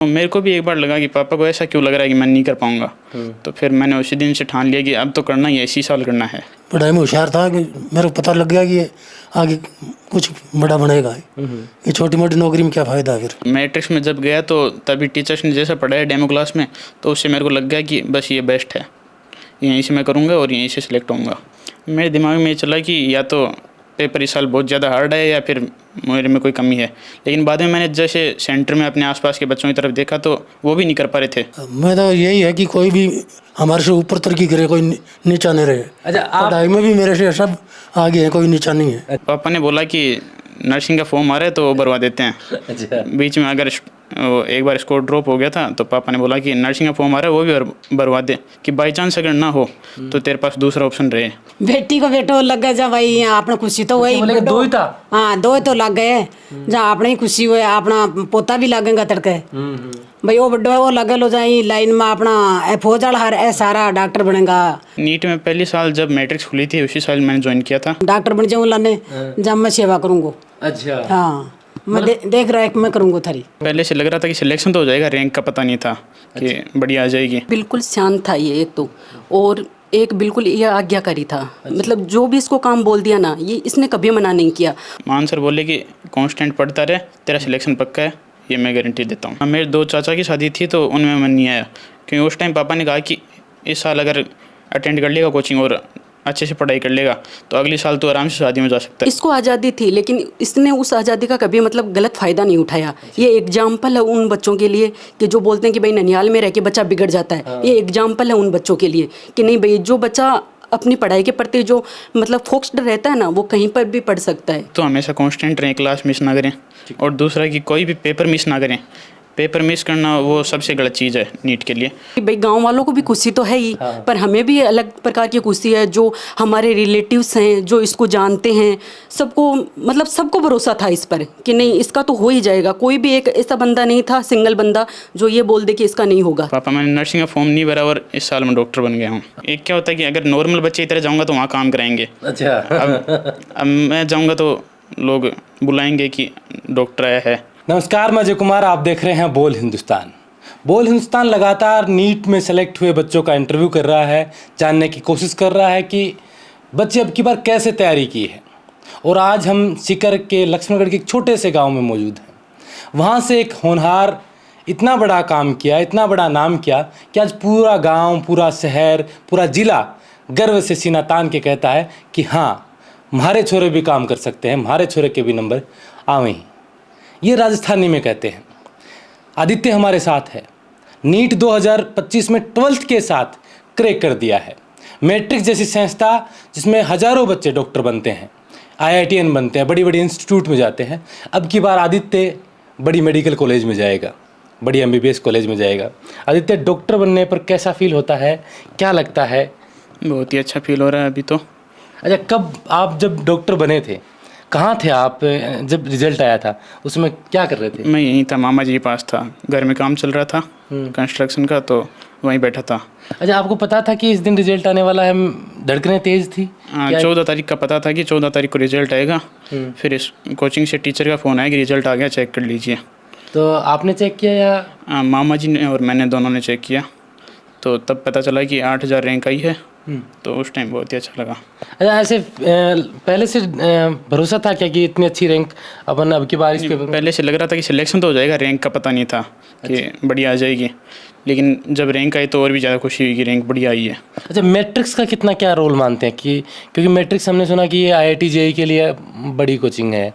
मेरे को भी एक बार लगा कि पापा को ऐसा क्यों लग रहा है कि मैं नहीं कर पाऊंगा। तो फिर मैंने उसी दिन से ठान लिया कि अब तो करना ही है, इसी साल करना है। पढ़ाई में होशियार था कि मेरे को पता लग गया कि ये आगे कुछ बड़ा बनेगा। ये छोटी मोटी नौकरी में क्या फ़ायदा है फिर। मैट्रिक्स में जब गया तो तभी टीचर्स ने जैसा पढ़ाया डेमो क्लास में, तो उससे मेरे को लग गया कि बस ये बेस्ट है, यहीं से मैं करूँगा और यहीं से सिलेक्ट होऊंगा। मेरे दिमाग में ये चला कि या तो पेपर इस साल बहुत ज़्यादा हार्ड है या फिर मेरे में कोई कमी है। लेकिन बाद में मैंने जैसे सेंटर में अपने आसपास के बच्चों की तरफ देखा तो वो भी नहीं कर पा रहे थे। मैं तो यही है कि कोई भी हमारे से ऊपर तरक्की करे, कोई नीचा नहीं रहे। अच्छा, पढ़ाई में भी मेरे से सब आगे है, कोई नीचा नहीं है। पापा ने बोला कि नर्सिंग का फॉर्म आ रहा है तो वो भरवा देते हैं। अच्छा, बीच में अगर एक बार स्कोर ड्रॉप हो गया था तो पापा ने बोला कि नर्सिंग का फॉर्म आ रहा है वो भी भरवा दे, कि बाई चांस अगर ना हो तो तेरे पास दूसरा ऑप्शन रहे। बेटी को बेटो लग गया, जब भाई अपना खुशी तो वही बोले कि दो ही था। हाँ, दो ही तो लग गए। जहाँ अपनी खुशी हुए, अपना पोता भी लगेगा तड़के भाई, वो बड्डो है वो लगे लो जाई लाइन में अपना फौज वाला हर ऐ सारा डॉक्टर बनेगा। नीट में पहली साल जब मैट्रिक्स खुली थी उसी साल मैंने ज्वाइन किया था। डॉक्टर बन जाऊँ लाने, जब मैं सेवा करूँगा। अच्छा, हाँ, मैं देख रहा है मैं करूँगा थारी। पहले से लग रहा था कि सिलेक्शन तो हो जाएगा, रैंक का पता नहीं था कि बढ़िया आ जाएगी। बिल्कुल शांत था ये एक तो, और एक बिल्कुल ये आज्ञाकारी था। मतलब जो भी इसको काम बोल दिया ना, ये इसने कभी मना नहीं किया। मान सर बोले कि कांस्टेंट पढ़ता रहे, तेरा सिलेक्शन पक्का है, ये मैं गारंटी देता हूँ। मेरे दो चाचा की शादी थी तो उनमें मन नहीं आया, क्योंकि उस टाइम पापा ने कहा कि इस साल अगर अटेंड कर लेगा कोचिंग और अच्छे से पढ़ाई कर लेगा तो अगले साल तो आराम से शादी में जा सकता है। इसको आज़ादी थी, लेकिन इसने उस आज़ादी का कभी मतलब गलत फ़ायदा नहीं उठाया। ये एग्जाम्पल है उन बच्चों के लिए कि जो बोलते हैं कि भाई ननिहाल में रह के बच्चा बिगड़ जाता है। ये एग्जाम्पल है उन बच्चों के लिए कि नहीं भाई, जो बच्चा अपनी पढ़ाई के प्रति जो मतलब फोकस्ड रहता है ना, वो कहीं पर भी पढ़ सकता है। तो हमेशा कांस्टेंट रहें, क्लास मिस ना करें, और दूसरा कि कोई भी पेपर मिस ना करें। पेपर मिस करना वो सबसे गलत चीज़ है नीट के लिए। भाई गांव वालों को भी खुशी तो है ही, पर हमें भी अलग प्रकार की खुशी है। जो हमारे रिलेटिव्स हैं, जो इसको जानते हैं, सबको मतलब सबको भरोसा था इस पर कि नहीं इसका तो हो ही जाएगा। कोई भी एक ऐसा बंदा नहीं था, सिंगल बंदा, जो ये बोल दे कि इसका नहीं होगा। पापा मैंने नर्सिंग का फॉर्म नहीं भरा और इस साल मैं डॉक्टर बन गया हूँ। एक क्या होता है कि अगर नॉर्मल बच्चे की तरह जाऊँगा तो वहाँ काम कराएंगे। अच्छा। अब मैं जाऊँगा तो लोग बुलाएंगे कि डॉक्टर आया है। नमस्कार, मैं अजय कुमार, आप देख रहे हैं बोल हिंदुस्तान। बोल हिंदुस्तान लगातार नीट में सेलेक्ट हुए बच्चों का इंटरव्यू कर रहा है, जानने की कोशिश कर रहा है कि बच्चे अब की बार कैसे तैयारी की है। और आज हम सीकर के लक्ष्मणगढ़ के एक छोटे से गांव में मौजूद हैं। वहां से एक होनहार इतना बड़ा काम किया, इतना बड़ा नाम किया कि आज पूरा गाँव, पूरा शहर, पूरा ज़िला गर्व से सीना तान के कहता है कि हाँ, हमारे छोरे भी काम कर सकते हैं, हमारे छोरे के भी नंबर आवे ही। ये राजस्थानी में कहते हैं। आदित्य हमारे साथ है। नीट 2025 में 12th के साथ क्रैक कर दिया है। मैट्रिक्स जैसी संस्था जिसमें हजारों बच्चे डॉक्टर बनते हैं, IITN बनते हैं, बड़ी बड़ी इंस्टीट्यूट में जाते हैं। अब की बार आदित्य बड़ी मेडिकल कॉलेज में जाएगा, बड़ी MBBS कॉलेज में जाएगा। आदित्य, डॉक्टर बनने पर कैसा फील होता है, क्या लगता है? बहुत ही अच्छा फील हो रहा है अभी तो। अच्छा, कब आप जब डॉक्टर बने थे, कहाँ थे आप जब रिजल्ट आया था? उसमें क्या कर रहे थे? मैं यहीं था, मामा जी के पास था। घर में काम चल रहा था कंस्ट्रक्शन का, तो वहीं बैठा था। अच्छा, आपको पता था कि इस दिन रिजल्ट आने वाला है? धड़कनें तेज थी? 14 तारीख का पता था कि 14 तारीख को रिजल्ट आएगा। फिर इस कोचिंग से टीचर का फ़ोन आया कि रिजल्ट आ गया, चेक कर लीजिए। तो आपने चेक किया या? मामा जी ने और मैंने दोनों ने चेक किया, तो तब पता चला कि 8000 रैंक आई है। तो उस टाइम बहुत ही अच्छा लगा। अच्छा, ऐसे पहले से भरोसा था क्या कि इतनी अच्छी रैंक अपन अब की बार इस पेपर? पहले से लग रहा था कि सिलेक्शन तो हो जाएगा, रैंक का पता नहीं था कि बढ़िया आ जाएगी। लेकिन जब रैंक आई तो और भी ज़्यादा खुशी हुई कि रैंक बढ़िया आई है। अच्छा, मैट्रिक्स का कितना क्या रोल मानते हैं कि क्योंकि मैट्रिक्स हमने सुना कि ये IIT JEE के लिए बड़ी कोचिंग है,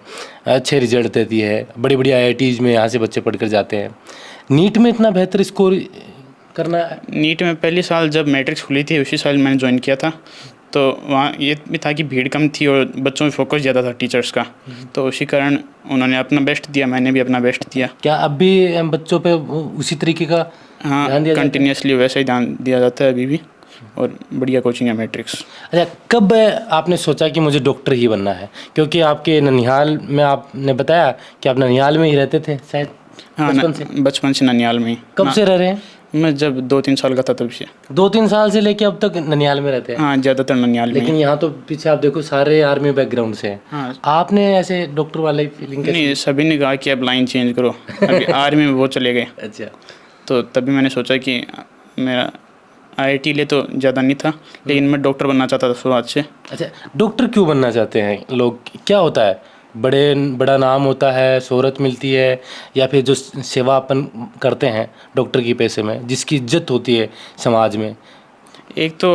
अच्छे रिजल्ट देती है, बड़ी बड़ी IITs में यहाँ से बच्चे पढ़कर जाते हैं। नीट में इतना बेहतर स्कोर करना? नीट में पहली साल जब मैट्रिक्स खुली थी उसी साल मैंने ज्वाइन किया था, तो वहाँ ये भी था कि भीड़ कम थी और बच्चों में फोकस ज़्यादा था टीचर्स का, तो उसी कारण उन्होंने अपना बेस्ट दिया, मैंने भी अपना बेस्ट दिया। क्या अब भी बच्चों पे उसी तरीके का? हाँ, कंटिन्यूसली वैसे ही ध्यान दिया जाता है अभी भी, और बढ़िया कोचिंग है मैट्रिक्स। अच्छा, कब आपने सोचा कि मुझे डॉक्टर ही बनना है? क्योंकि आपके ननिहाल में आपने बताया कि आप ननिहाल में ही रहते थे शायद। हाँ बचपन से? बचपन से ननियाल में ही। कब से रह रहे हैं? मैं जब 2-3 साल का था तब से। 2-3 साल से लेके अब तक ननियाल में रहते हैं? हाँ ज़्यादातर ननियाल में ही। लेकिन यहाँ तो पीछे आप देखो सारे आर्मी बैकग्राउंड से हैं। हाँ आपने ऐसे डॉक्टर वाले फीलिंग नहीं, सभी ने कहा कि अब लाइन चेंज करो, अभी आर्मी में वो चले गए। अच्छा। तो तभी मैंने सोचा कि मेरा IIT लिए तो ज़्यादा नहीं था, लेकिन मैं डॉक्टर बनना चाहता था शुरुआत से। अच्छा, डॉक्टर क्यों बनना चाहते हैं लोग? क्या होता है? बड़ा नाम होता है, शोहरत मिलती है, या फिर जो सेवा अपन करते हैं डॉक्टर की पैसे में, जिसकी इज्जत होती है समाज में? एक तो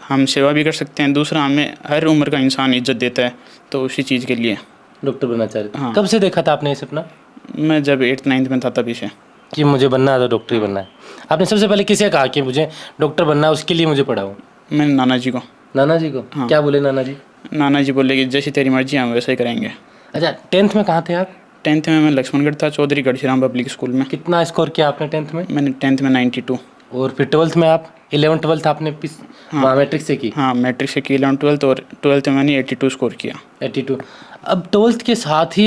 हम सेवा भी कर सकते हैं, दूसरा हमें हर उम्र का इंसान इज्जत देता है, तो उसी चीज़ के लिए डॉक्टर बनना चाह रहे थे। हाँ। कब से देखा था आपने ये सपना मैं जब 8th-9th में था तभी से। कि मुझे बनना है तो डॉक्टर ही बनना है? आपने सबसे पहले किसे कहा कि मुझे डॉक्टर बनना है, उसके लिए मुझे पढ़ाओ? मैंने नाना जी को। नाना जी को? हाँ। क्या बोले नाना जी? नाना जी बोले कि जैसी तेरी मर्जी हम वैसे ही करेंगे। अच्छा, 10th में कहाँ थे आप? 10th में मैं लक्ष्मणगढ़ था, चौधरी गढ़श्याम पब्लिक स्कूल में। कितना स्कोर किया आपने 10th में? मैंने 10th में 92। और फिर 12th में आप 11th-12th आपने वहाँ मैट्रिक से की? हाँ मैट्रिक से की 11th-12th, और 12th में मैंने 82 स्कोर किया। 82। अब 12th के साथ ही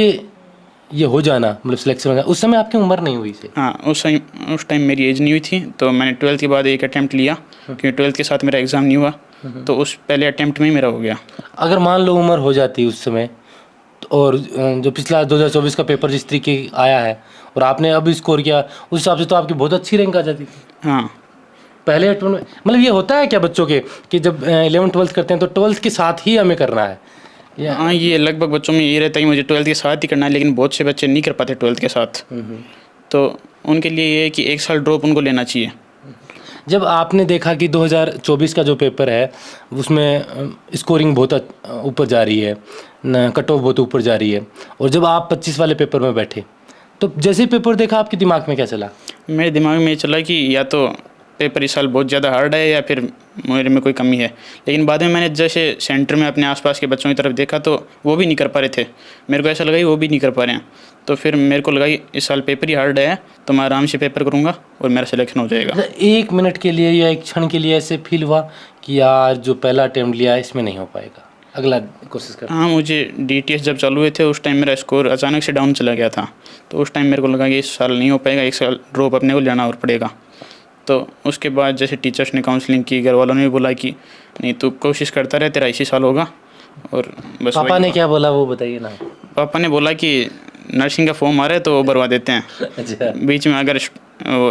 ये हो जाना, मतलब सिलेक्शन हो जाना, उस समय आपकी उम्र नहीं हुई से? हाँ उस टाइम मेरी एज नहीं हुई थी, तो मैंने 12th के बाद एक अटैम्प्ट लिया, क्योंकि 12th के साथ मेरा एग्ज़ाम नहीं हुआ, तो उस पहले अटैम्प्ट में ही मेरा हो गया। अगर मान लो उम्र हो जाती उस समय, और जो पिछला 2024 का पेपर जिस तरीके आया है और आपने अभी स्कोर किया, उस हिसाब से तो आपकी बहुत अच्छी रैंक आ जाती थी। हाँ पहले मतलब ये होता है क्या बच्चों के कि जब 11th-12th करते हैं तो 12th के साथ ही हमें करना है? हाँ, ये लगभग बच्चों में ये रहता है कि मुझे 12th के साथ ही करना है, लेकिन बहुत से बच्चे नहीं कर पाते 12th के साथ, तो उनके लिए ये है कि 1 साल ड्रॉप उनको लेना चाहिए। जब आपने देखा कि 2024 का जो पेपर है उसमें स्कोरिंग बहुत ऊपर जा रही है, कट ऑफ बहुत ऊपर जा रही है, और जब आप 25 वाले पेपर में बैठे, तो जैसे ही पेपर देखा आपके दिमाग में क्या चला? मेरे दिमाग में ये चला कि या तो पेपर इस साल बहुत ज़्यादा हार्ड है या फिर मेरे में कोई कमी है, लेकिन बाद में मैंने जैसे सेंटर में अपने आसपास के बच्चों की तरफ देखा तो वो भी नहीं कर पा रहे थे, मेरे को ऐसा लगा कि वो भी नहीं कर पा रहे हैं, तो फिर मेरे को लगा कि इस साल पेपर ही हार्ड है, तो मैं आराम से पेपर करूँगा और मेरा सिलेक्शन हो जाएगा। एक मिनट के लिए या एक क्षण के लिए ऐसे फील हुआ कि यार जो पहला अटेम्प्ट लिया है इसमें नहीं हो पाएगा, अगला कोशिश कर? हाँ, मुझे DTS जब चालू हुए थे उस टाइम मेरा स्कोर अचानक से डाउन चला गया था, तो उस टाइम मेरे को लगा कि इस साल नहीं हो पाएगा, 1 साल ड्रॉप अपने को लेना और पड़ेगा। तो उसके बाद जैसे टीचर्स ने काउंसलिंग की, घर वालों ने भी बोला कि नहीं तू कोशिश करता रहे, तेरा इसी साल होगा, और बस। पापा ने क्या बोला वो बताइए ना? पापा ने बोला कि नर्सिंग का फॉर्म आ रहा है तो वो भरवा देते हैं। अच्छा। बीच में अगर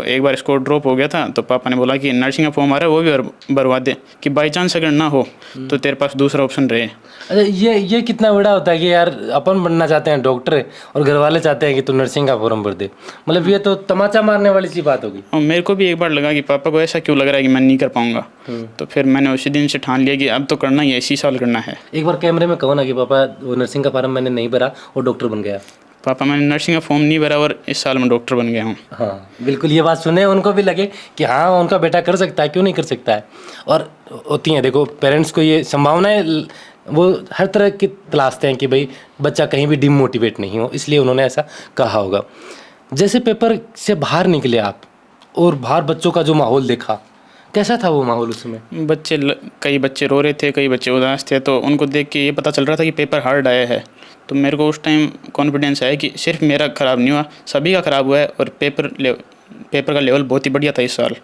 एक बार स्कोर ड्रॉप हो गया था तो पापा ने बोला कि नर्सिंग का फॉर्म आ रहा है वो भी भरवा दे, कि बाई चांस अगर ना हो तो तेरे पास दूसरा ऑप्शन रहे। अच्छा, ये कितना बड़ा होता है कि यार अपन बनना चाहते हैं डॉक्टर और घर वाले चाहते हैं कि तू नर्सिंग का फॉर्म भर दे, मतलब ये तो तमाचा मारने वाली सी बात होगी। और मेरे को भी एक बार लगा कि पापा को ऐसा क्यों लग रहा है कि मैं नहीं कर पाऊंगा, तो फिर मैंने उसी दिन से ठान लिया कि अब तो करना ही है, इसी साल करना है। एक बार कैमरे में कहो ना कि पापा वो नर्सिंग का फॉर्म मैंने नहीं भरा और डॉक्टर बन गया। पापा मैंने नर्सिंग का फॉर्म नहीं भरा और इस साल मैं डॉक्टर बन गया हूँ। हाँ बिल्कुल, ये बात सुने उनको भी लगे कि हाँ उनका बेटा कर सकता है, क्यों नहीं कर सकता है। और होती हैं, देखो पेरेंट्स को ये संभावनाएं वो हर तरह की तलाशते हैं कि भाई बच्चा कहीं भी डिमोटिवेट नहीं हो, इसलिए उन्होंने ऐसा कहा होगा। जैसे पेपर से बाहर निकले आप और बाहर बच्चों का जो माहौल देखा, कैसा था वो माहौल उस समय? कई बच्चे रो रहे थे, कई बच्चे उदास थे, तो उनको देख के ये पता चल रहा था कि पेपर हार्ड आया है, तो मेरे को उस टाइम कॉन्फिडेंस आया कि सिर्फ मेरा ख़राब नहीं हुआ, सभी का ख़राब हुआ है, और पेपर का लेवल बहुत ही बढ़िया था इस साल।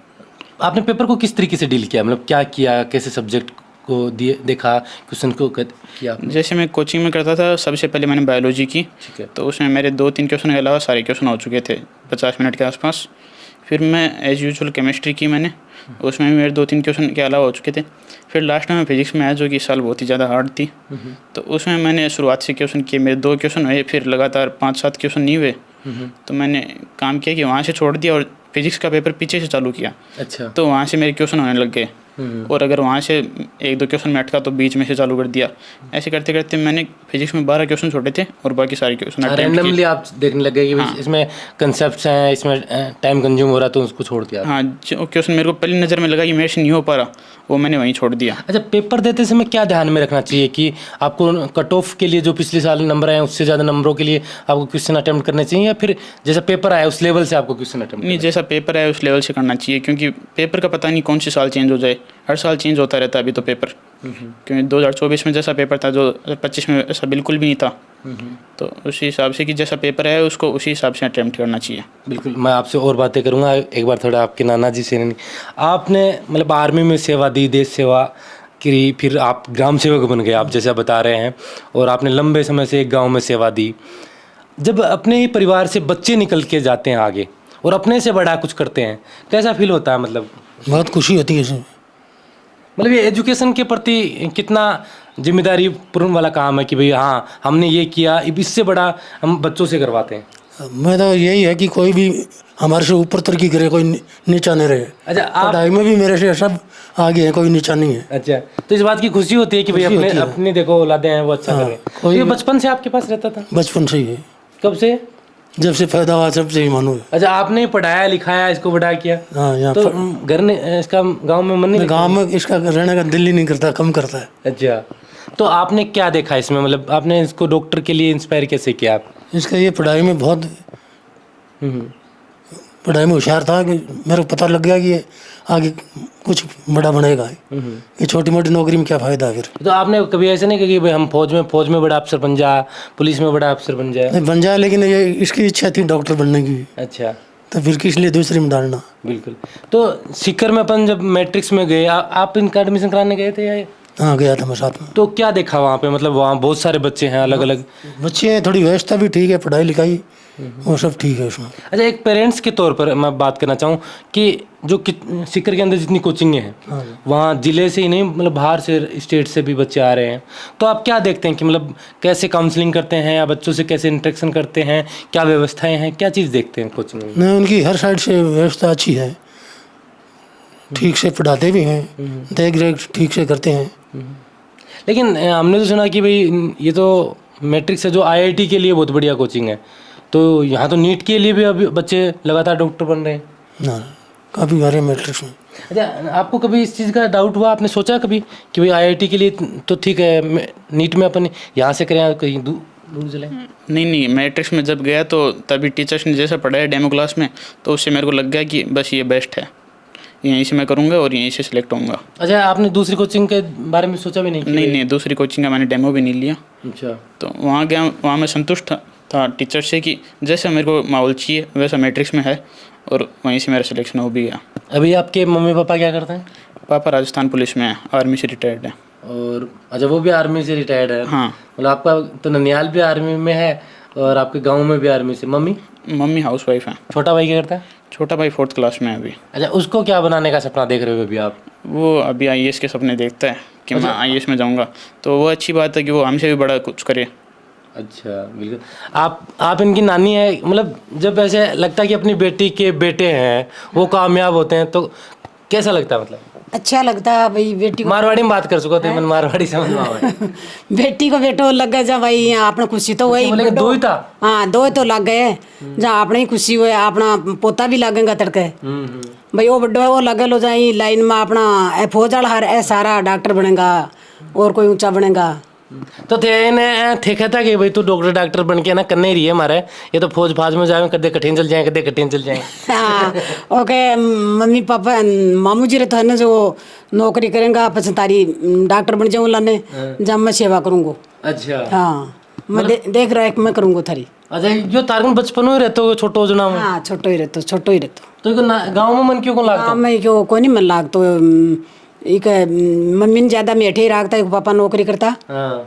आपने पेपर को किस तरीके से डील किया, मतलब क्या किया, कैसे सब्जेक्ट को देखा, क्वेश्चन को किया? जैसे मैं कोचिंग में करता था, सबसे पहले मैंने बायोलॉजी की, ठीक है। तो उसमें मेरे 2-3 क्वेश्चन के अलावा सारे क्वेश्चन हो चुके थे 50 मिनट के आसपास। फिर मैं एज़ यूजुअल केमिस्ट्री की मैंने, उसमें भी मेरे 2-3 क्वेश्चन के अलावा हो चुके थे। फिर लास्ट में फिजिक्स में आया, जो कि इस साल बहुत ही ज़्यादा हार्ड थी, तो उसमें मैंने शुरुआत से क्वेश्चन किए, मेरे 2 क्वेश्चन हुए, फिर लगातार 5-7 क्वेश्चन नहीं हुए, तो मैंने काम किया कि वहाँ से छोड़ दिया और फिजिक्स का पेपर पीछे से चालू किया। अच्छा। तो वहाँ से मेरे क्वेश्चन होने लग गए, और अगर वहाँ से 1-2 क्वेश्चन में अटका तो बीच में से चालू कर दिया। ऐसे करते करते मैंने फिजिक्स में 12 क्वेश्चन छोड़े थे और बाकी सारे क्वेश्चन रैंडमली आप देखने लगे कि इसमें कंसेप्ट्स हैं, इसमें टाइम कंज्यूम हो रहा, तो उसको छोड़ दिया। हाँ, जो क्वेश्चन मेरे को पहली नज़र में लगा कि मेरे से नहीं हो पा रहा, वो मैंने वहीं छोड़ दिया। अच्छा, पेपर देते समय क्या ध्यान में रखना चाहिए कि आपको कट ऑफ के लिए जो पिछले साल नंबर आए उससे ज़्यादा नंबरों के लिए आपको क्वेश्चन अटेम्प्ट करने चाहिए, या फिर जैसा पेपर आया उस लेवल से आपको क्वेश्चन अटेम्प्ट? नहीं, जैसा पेपर है उस लेवल से करना चाहिए, क्योंकि पेपर का पता नहीं कौन से साल चेंज हो जाए, हर साल चेंज होता रहता है अभी तो पेपर, क्योंकि 2024 में जैसा पेपर था, जो 25 में ऐसा बिल्कुल भी नहीं था। तो उसी हिसाब से कि जैसा पेपर है उसको उसी हिसाब से अटैम्प्ट करना चाहिए। बिल्कुल, मैं आपसे और बातें करूंगा। एक बार थोड़ा आपके नाना जी से आपने मतलब आर्मी में सेवा दी, देश सेवा की, फिर आप ग्राम सेवक बन गए, आप जैसा बता रहे हैं, और आपने लंबे समय से एक गांव में सेवा दी। जब अपने ही परिवार से बच्चे निकल के जाते हैं आगे और अपने से बड़ा कुछ करते हैं, कैसा फील होता है? मतलब बहुत खुशी होती है इसमें। मतलब ये एजुकेशन के प्रति कितना जिम्मेदारी पूर्ण वाला काम है कि भाई हाँ हमने ये किया, अब इससे बड़ा हम बच्चों से करवाते हैं। मैं तो यही है कि कोई भी हमारे से ऊपर तरक्की करे, कोई नीचा नहीं रहे। अच्छा, आप पढ़ाई में भी मेरे से सब आगे हैं, कोई नीचा नहीं है। अच्छा, तो इस बात की खुशी होती है कि भाई अपने अपने देखो औलादे हैं वो अच्छा कर रहे हैं। तो ये बचपन से आपके पास रहता था? बचपन से ही है, कब से? जब से पैदा हुआ जब से ही मानो है। अच्छा, आपने पढ़ाया लिखाया, इसको बड़ा किया? हाँ, यहाँ तो घर ने इसका गांव में मन नहीं लगता? गाँव में इसका रहने का दिल ही नहीं करता, कम करता है। अच्छा, तो आपने क्या देखा इसमें? मतलब आपने इसको डॉक्टर के लिए इंस्पायर कैसे किया आप? इसका ये पढ़ाई में बहुत पढ़ाई में होशियार था कि मेरे को पता लग गया कि ये आगे कुछ बड़ा बनेगा। ये छोटी मोटी नौकरी में क्या फ़ायदा है फिर। तो आपने कभी ऐसा नहीं कहा कि भाई हम फौज में बड़ा अफसर बन जा, पुलिस में बड़ा अफसर बन जाए? नहीं बन जाए, लेकिन ये इसकी इच्छा थी डॉक्टर बनने की। अच्छा, तो फिर किस लिए दूसरी में डालना। बिल्कुल। तो सीकर में अपन जब मैट्रिक्स में गए, आप इनका एडमिशन कराने गए थे या? हाँ, गया था मैं साथ में। तो क्या देखा वहाँ पे? मतलब वहाँ बहुत सारे बच्चे हैं, अलग अलग बच्चे हैं, थोड़ी व्यवस्था भी ठीक है, पढ़ाई लिखाई वो सब ठीक है उसमें। अच्छा, एक पेरेंट्स के तौर पर मैं बात करना चाहूँ कि जो सीकर के अंदर जितनी कोचिंगें हैं वहाँ ज़िले से ही नहीं, मतलब बाहर से स्टेट से भी बच्चे आ रहे हैं, तो आप क्या देखते हैं कि मतलब कैसे काउंसलिंग करते हैं या बच्चों से कैसे इंटरेक्शन करते हैं, क्या व्यवस्थाएं हैं, क्या चीज़ देखते हैं कोचिंग में? नहीं, उनकी हर साइड से व्यवस्था अच्छी है, ठीक से पढ़ाते भी हैं, देख रेख ठीक से करते हैं। लेकिन हमने तो सुना कि भाई ये तो मैट्रिक से जो IIT के लिए बहुत बढ़िया कोचिंग है, तो यहाँ तो नीट के लिए भी अभी बच्चे लगातार डॉक्टर बन रहे हैं ना, काफ़ी बारे मैट्रिक्स में। अच्छा, आपको कभी इस चीज़ का डाउट हुआ? आपने सोचा कभी कि भाई IIT के लिए तो ठीक है, नीट में अपन यहाँ से करें कहीं दूर चले? नहीं, मैट्रिक्स में जब गया तो तभी टीचर्स ने जैसा पढ़ाया डेमो क्लास में, तो उससे मेरे को लग गया कि बस ये बेस्ट है, यहीं से मैं करूँगा और यहीं से सिलेक्ट होऊंगा। अच्छा, आपने दूसरी कोचिंग के बारे में सोचा भी नहीं? नहीं, दूसरी कोचिंग का मैंने डेमो भी नहीं लिया। अच्छा, तो वहाँ गया, वहाँ मैं संतुष्ट था टीचर से कि जैसा मेरे को माहौल चाहिए वैसा मैट्रिक्स में है, और वहीं से मेरा सिलेक्शन हो भी गया। अभी आपके मम्मी पापा क्या करते हैं? पापा राजस्थान पुलिस में है, आर्मी से रिटायर्ड है। और अच्छा, वो भी आर्मी से रिटायर्ड है? हाँ। मतलब आपका तो ननिहाल भी आर्मी में है और आपके गाँव में भी आर्मी से। मम्मी हाउस वाइफ है। छोटा भाई क्या करता है? छोटा भाई 4th क्लास में है अभी। अच्छा, उसको क्या बनाने का सपना देख रहे हो अभी आप? वो अभी IAS के सपने देखता है कि मैं IAS में जाऊंगा, तो वो अच्छी बात है कि वो हमसे भी बड़ा कुछ करे। अच्छा, बिल्कुल। आप इनकी नानी है, मतलब जब ऐसे लगता है कि अपनी बेटी के बेटे हैं वो कामयाब होते हैं तो कैसा लगता है? मतलब अच्छा लगता है भाई, बेटी को मारवाड़ी में बात कर चुका थे, मन मारवाड़ी समझ में आवे। बेटी को बेटो लग गए जब भाई यहाँ अपना खुशी तो वही बोले कि दो ही था? हाँ, दो तो लग गए, जहाँ अपनी खुशी हुए अपना पोता भी लगेगा तड़के भाई, वो बड्डो है वो लगे लो जाए लाइन में अपना फौज वाला हर सारा डॉक्टर बनेगा और कोई ऊंचा बनेगा। तो थे ने थे कहता कि भाई तू डॉक्टर बन के ना करने ही रही है हमारे, ये तो फौज फाज में जाए कदे कठिन चल जाए, कदे कठिन चल जाए। हाँ, ओके, मम्मी पापा मामू जी रहते है ना जो नौकरी करेंगे पसंद तारी डॉक्टर बन जाऊँ लाने, जब मैं सेवा करूँगा। अच्छा, हाँ, मैं देख रहा है मैं करूँगा थारी। अच्छा, जो तारगन बचपन में रहते हो छोटो जना में? हाँ, छोटो ही रहता। तो गाँव में मन क्यों को लागता? मैं क्यों कोई नहीं मन लागतो, एक मम्मी ने ज्यादा में अठे ही रखता है, पापा नौकरी करता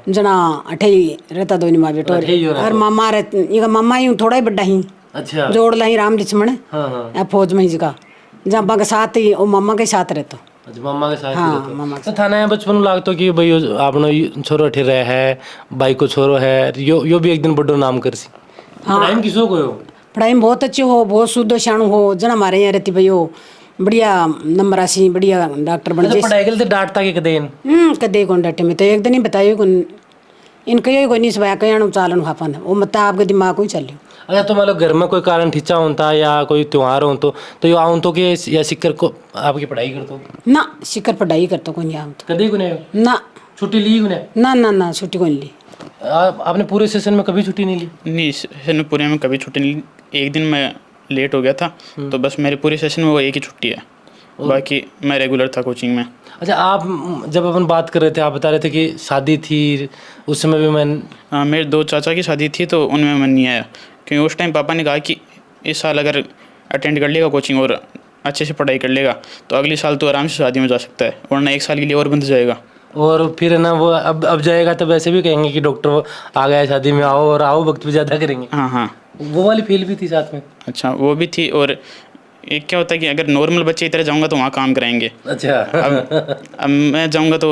जना अठे ही रहता दोनों माँ बेटो, और मामा रहता मामा ही थोड़ा ही बड़ा ही। अच्छा, जोड़ ला ही राम लक्ष्मण फौज में ही जगह जहाँ के साथ ही वो मामा के साथ रहता। अच्छा, मामा के साथ? हाँ, मामा तो थाना बचपन में लागतो कि भाई आपने छोरो अठे रहे है, भाई को छोरो है, यो भी एक दिन बड़ो नाम कर सी। पढ़ाई में किसो को? पढ़ाई में बहुत अच्छे हो, बहुत शुद्ध शाणु हो, जना हमारे यहाँ रहती भाई हो बढ़िया नंबर आसी, बढ़िया डॉक्टर बन जाए। पढ़ाई के लिए डांटता के कदे कौन डांटे में, तो एक दिन ही बताइए कौन इनके ही कोई नहीं सवाया कहीं चालन हापन वो मत आपके दिमाग को ही चलियो। अच्छा, तो मान लो घर में कोई कारण ठिचा होता या कोई त्योहार हो तो यो आऊँ तो के या सिक्कर को आपकी पढ़ाई कर तो ना, सिक्कर पढ़ाई करता कोई नहीं आऊँ तो कभी को नहीं ना, छुट्टी ली को नहीं ना छुट्टी कोई नहीं ली। आपने पूरे सेशन में कभी छुट्टी नहीं ली? नहीं, सेशन में पूरे में कभी छुट्टी नहीं ली। एक दिन मैं लेट हो गया था तो बस मेरे पूरे सेशन में वो एक ही छुट्टी है, बाकी मैं रेगुलर था कोचिंग में। अच्छा, आप जब अपन बात कर रहे थे, आप बता रहे थे कि शादी थी, उस समय भी मैं मेरे 2 चाचा की शादी थी तो उनमें मन नहीं आया, क्योंकि उस टाइम पापा ने कहा कि इस साल अगर अटेंड कर लेगा कोचिंग और अच्छे से पढ़ाई कर लेगा तो अगले साल तो आराम से शादी में जा सकता है, वरना 1 साल के लिए और बंद जाएगा। और फिर है ना वो अब जाएगा तब ऐसे भी कहेंगे कि डॉक्टर आ गया शादी में, आओ और आओ, वक्त भी ज़्यादा करेंगे। हाँ हाँ। वो वाली फील भी थी साथ में। अच्छा, वो भी थी। और एक क्या होता है कि अगर नॉर्मल बच्चे की तरह जाऊँगा तो वहाँ काम कराएंगे। अच्छा। अब मैं जाऊँगा तो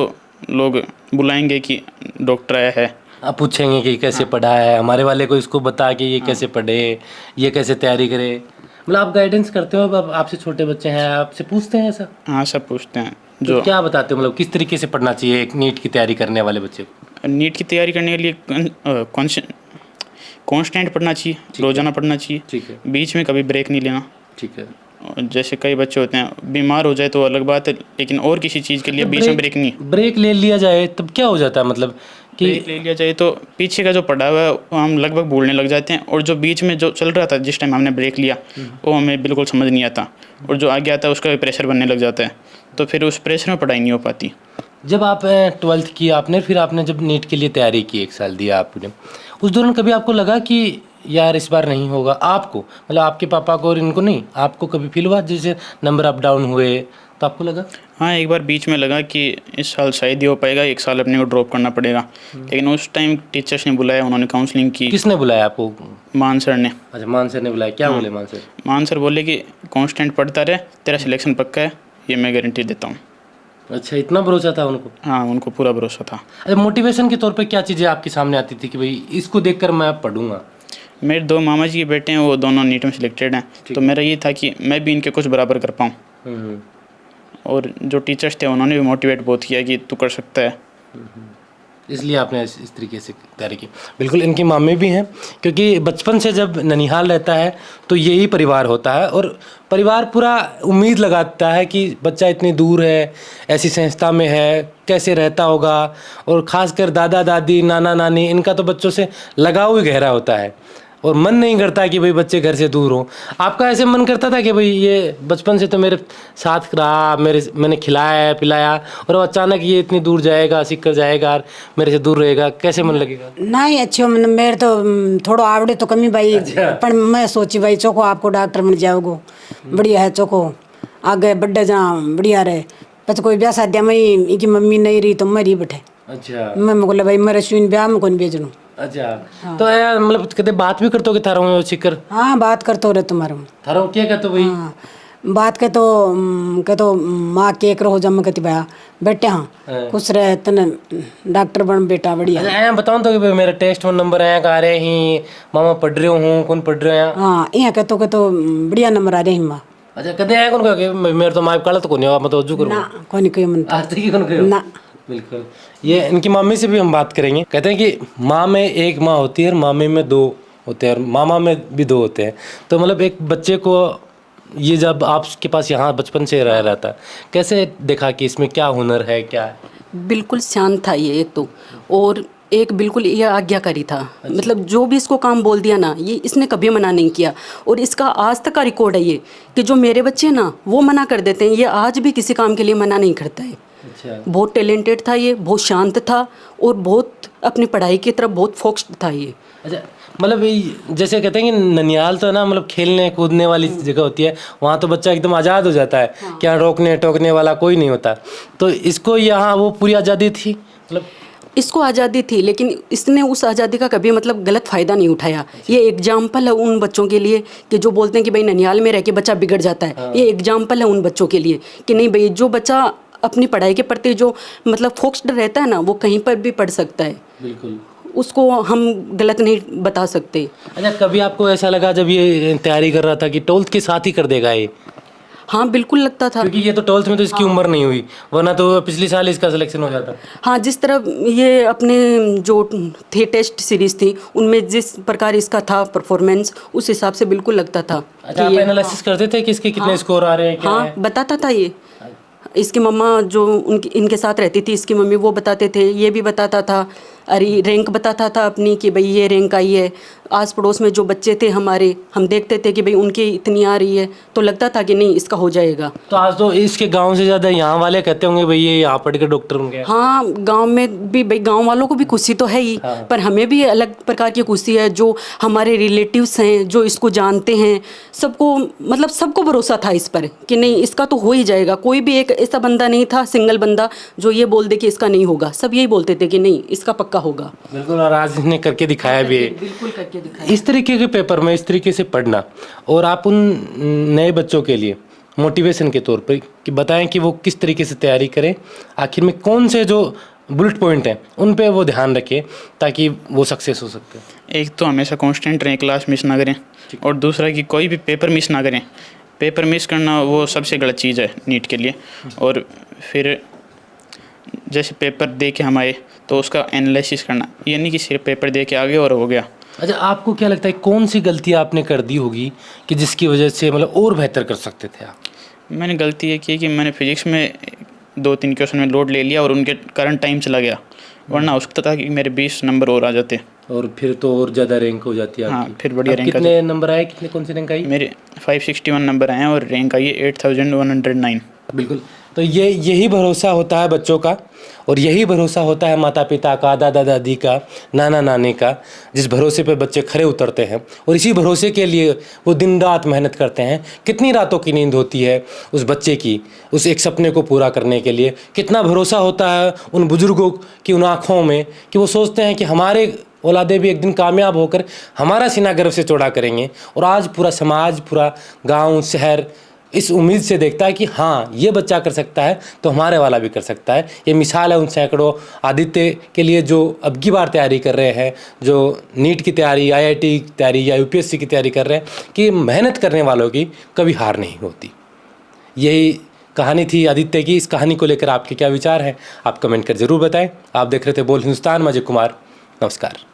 लोग बुलाएंगे कि डॉक्टर आया है। आप पूछेंगे कि कैसे पढ़ा है, हमारे वाले को इसको बता के ये कैसे पढ़े, ये कैसे तैयारी करे। मतलब आप गाइडेंस करते हो, अब आपसे छोटे बच्चे हैं, आपसे पूछते हैं ऐसा? हाँ, सब पूछते हैं। तो क्या बताते हो, मतलब किस तरीके से पढ़ना चाहिए एक नीट की तैयारी करने वाले बच्चे को? नीट की तैयारी करने के लिए कांस्टेंट पढ़ना चाहिए, रोजाना पढ़ना चाहिए। ठीक है। बीच में कभी ब्रेक नहीं लेना। ठीक है। और जैसे कई बच्चे होते हैं बीमार हो जाए तो अलग बात है, लेकिन और किसी चीज़ के लिए बीच में ब्रेक नहीं। ब्रेक ले लिया जाए तब क्या हो जाता है, मतलब कि ब्रेक ले लिया जाए तो पीछे का जो पढ़ा हुआ है वो हम लगभग भूलने लग जाते हैं, और जो बीच में जो चल रहा था जिस टाइम हमने ब्रेक लिया वो हमें बिल्कुल समझ नहीं आता, और जो आगे आता है उसका भी प्रेशर बनने लग जाता है, तो फिर उस प्रेशर में पढ़ाई नहीं हो पाती। जब आप 12th की आपने, फिर आपने जब नीट के लिए तैयारी की, 1 साल दिया आपने, उस दौरान कभी आपको लगा कि यार इस बार नहीं होगा? आपको मतलब आपके पापा को और इनको नहीं, आपको कभी फील हुआ जैसे नंबर अप डाउन हुए तो आपको लगा? हाँ, एक बार बीच में लगा कि इस साल शायद ही हो पाएगा, 1 साल अपने को ड्रॉप करना पड़ेगा। लेकिन उस टाइम टीचर्स ने बुलाया, उन्होंने काउंसलिंग की। किसने बुलाया आपको? मान सर ने। अच्छा, मान सर ने बुलाया। क्या बोले मान सर? मान सर बोले कि कांस्टेंट पढ़ता रहे, तेरा सिलेक्शन पक्का है, ये मैं गारंटी देता हूँ। अच्छा, इतना भरोसा था उनको? हाँ, उनको पूरा भरोसा था। अच्छा, मोटिवेशन के तौर पे क्या चीज़ें आपके सामने आती थी कि भाई इसको देखकर मैं अब पढ़ूंगा? मेरे 2 मामा जी के बेटे हैं, वो दोनों नीट में सिलेक्टेड हैं, तो मेरा ये था कि मैं भी इनके कुछ बराबर कर पाऊँ। और जो टीचर्स थे उन्होंने भी मोटिवेट बहुत किया कि तू कर सकता है। इसलिए आपने इस तरीके से तैयारी की। बिल्कुल, इनकी मामी भी हैं, क्योंकि बचपन से जब ननिहाल रहता है तो यही परिवार होता है, और परिवार पूरा उम्मीद लगाता है कि बच्चा इतनी दूर है, ऐसी संस्था में है, कैसे रहता होगा। और ख़ासकर दादा दादी, नाना नानी, इनका तो बच्चों से लगाव ही गहरा होता है, और मन नहीं करता कि भाई बच्चे घर से दूर हों। आपका ऐसे मन करता था कि भाई ये बचपन से तो मेरे साथ रहा, मैंने खिलाया पिलाया, और अचानक ये इतनी दूर जाएगा, सीख कर जाएगा और मेरे से दूर रहेगा, कैसे मन लगेगा? नहीं अच्छे मेरे तो थोड़ा आवड़े तो कमी भाई। पर मैं सोची भाई चोको आपको डॉक्टर बन जाओगो, बढ़िया है चोको, आगे बढ़े जहाँ बढ़िया रहे। बस कोई ब्याह शादी में इनकी मम्मी नहीं रही तो मैं रही बैठे। अच्छा, मैं बोले भाई मेरे सुन ब्याह में कौन भेजनू। अच्छा। तो यार मतलब कभी बात भी करते हो कि थारा सीकर? हाँ, बात करते हो रहे तुम्हारे। थारा क्या कहते हो भाई? हाँ, बात के तो माँ केक रहो जब मैं कहती भैया बेटे हाँ खुश रहे तने डॉक्टर बन बेटा बढ़िया। अच्छा, बताओ तो कि भाई मेरा टेस्ट में नंबर आया आ रहे ही, मामा पढ़ रहे हूँ, कौन पढ़ रहे हैं? हाँ, यहाँ कहते बढ़िया नंबर आ रहे हैं माँ। अच्छा, कदे आया कौन कह मेरे तो माँ काला तो कौन है, मैं तो उज्जू करूँ ना कौन कोई मन आज तक ही कौन कहो ना। बिल्कुल। ये इनकी मामी से भी हम बात करेंगे। कहते हैं कि माँ में एक माँ होती है और मामे में 2 होते हैं, और मामा में भी 2 होते हैं। तो मतलब एक बच्चे को ये जब आपके पास यहाँ बचपन से रह रहा था, कैसे देखा कि इसमें क्या हुनर है, क्या है? बिल्कुल शांत था ये एक तो, और एक बिल्कुल ये आज्ञाकारी था। मतलब जो भी इसको काम बोल दिया ना, ये इसने कभी मना नहीं किया, और इसका आज तक का रिकॉर्ड है ये कि जो मेरे बच्चे ना वो मना कर देते हैं, ये आज भी किसी काम के लिए मना नहीं करता है। अच्छा। बहुत टैलेंटेड था ये, बहुत शांत था, और बहुत अपनी पढ़ाई की तरफ बहुत फोकस्ड था ये। अच्छा, मतलब जैसे कहते हैं कि ननिहाल तो ना मतलब खेलने कूदने वाली जगह होती है, वहाँ तो बच्चा एकदम आज़ाद हो जाता है। हाँ। क्या रोकने टोकने वाला कोई नहीं होता, तो इसको यहाँ वो पूरी आज़ादी थी? मतलब इसको आज़ादी थी, लेकिन इसने उस आज़ादी का कभी मतलब गलत फ़ायदा नहीं उठाया। ये एग्जाम्पल है उन बच्चों के लिए कि जो बोलते हैं कि भाई ननिहाल में रह के बच्चा बिगड़ जाता है। हाँ। ये एग्जाम्पल है उन बच्चों के लिए कि नहीं भाई, जो बच्चा अपनी पढ़ाई के प्रति जो मतलब फोकस्ड रहता है ना, वो कहीं पर भी पढ़ सकता है। बिल्कुल, उसको हम गलत नहीं बता सकते। अच्छा, कभी आपको ऐसा लगा जब ये तैयारी कर रहा था कि 12th के साथ ही कर देगा ये? हाँ, बिल्कुल लगता था, क्योंकि ये तो 12th में तो इसकी उम्र नहीं हुई, वरना तो पिछले साल इसका सिलेक्शन हो जाता। हाँ, जिस तरह ये अपने जो थे टेस्ट सीरीज थी उनमें जिस प्रकार इसका था परफॉर्मेंस, उस हिसाब से बिल्कुल लगता था। अच्छा, आप एनालिसिस करते थे कि इसके कितने स्कोर आ रहे हैं, क्या हाँ है? बताता था ये। इसकी मम्मा जो इनके साथ रहती थी, इसकी मम्मी, वो बताते थे, ये भी बताता था। अरे रैंक बताता था अपनी कि भाई ये रैंक आई है। आस पड़ोस में जो बच्चे थे हमारे, हम देखते थे कि भाई उनकी इतनी आ रही है, तो लगता था कि नहीं इसका हो जाएगा। तो आज तो इसके गांव से ज़्यादा यहाँ वाले कहते होंगे भाई ये यहाँ पढ़ के डॉक्टर होंगे। हाँ, गांव में भी भाई गांव वालों को भी खुशी तो है ही, पर हमें भी अलग प्रकार की खुशी है। जो हमारे रिलेटिव्स हैं जो इसको जानते हैं, सबको मतलब सबको भरोसा था इस पर कि नहीं इसका तो हो ही जाएगा। कोई भी एक ऐसा बंदा नहीं था, सिंगल बंदा जो ये बोल दे कि इसका नहीं होगा। सब यही बोलते थे कि नहीं इसका पक्का होगा। बिल्कुल, और आज इसने करके दिखाया भी है। बिल्कुल करके दिखाया। इस तरीके के पेपर में इस तरीके से पढ़ना, और आप उन नए बच्चों के लिए मोटिवेशन के तौर पर कि बताएं कि वो किस तरीके से तैयारी करें, आखिर में कौन से जो बुलेट पॉइंट हैं उन पे वो ध्यान रखें ताकि वो सक्सेस हो सकते हैं। एक तो हमेशा कांस्टेंट रहें, क्लास मिस ना करें, और दूसरा कि कोई भी पेपर मिस ना करें। पेपर मिस करना वो सबसे गलत चीज़ है नीट के लिए। और फिर जैसे पेपर दे के हम आए तो उसका एनालिसिस करना, ये नहीं कि सिर्फ पेपर दे के आ गए और हो गया। अच्छा, आपको क्या लगता है कौन सी गलती आपने कर दी होगी कि जिसकी वजह से मतलब और बेहतर कर सकते थे आप? मैंने गलती ये की कि मैंने फिजिक्स में 2-3 क्वेश्चन में लोड ले लिया और उनके कारण टाइम चला गया, वरना हो सकता था कि मेरे 20 नंबर और आ जाते। और फिर तो और ज़्यादा रैंक हो जाती है हाँ, आपकी। फिर बढ़िया अब रैंक कितने नंबर आए, कौन सी रैंक आई? मेरे 561 नंबर आए हैं और रैंक आई है 8109। बिल्कुल, तो यही भरोसा होता है बच्चों का, और यही भरोसा होता है माता पिता का, दादा दादी का, नाना नानी का, जिस भरोसे पे बच्चे खरे उतरते हैं और इसी भरोसे के लिए वो दिन रात मेहनत करते हैं। कितनी रातों की नींद होती है उस बच्चे की उस एक सपने को पूरा करने के लिए। कितना भरोसा होता है उन बुज़ुर्गों की उन आँखों में कि वो सोचते हैं कि हमारे औलादे भी एक दिन कामयाब होकर हमारा सीना गर्व से चौड़ा करेंगे। और आज पूरा समाज, पूरा गाँव शहर इस उम्मीद से देखता है कि हाँ ये बच्चा कर सकता है तो हमारे वाला भी कर सकता है। ये मिसाल है उन सैकड़ों आदित्य के लिए जो अब की बार तैयारी कर रहे हैं, जो नीट की तैयारी, IIT की तैयारी या UPSC की तैयारी कर रहे हैं, कि मेहनत करने वालों की कभी हार नहीं होती। यही कहानी थी आदित्य की। इस कहानी को लेकर आपके क्या विचार हैं आप कमेंट कर ज़रूर बताएं। आप देख रहे थे बोल हिंदुस्तान, मैं अजय कुमार, नमस्कार।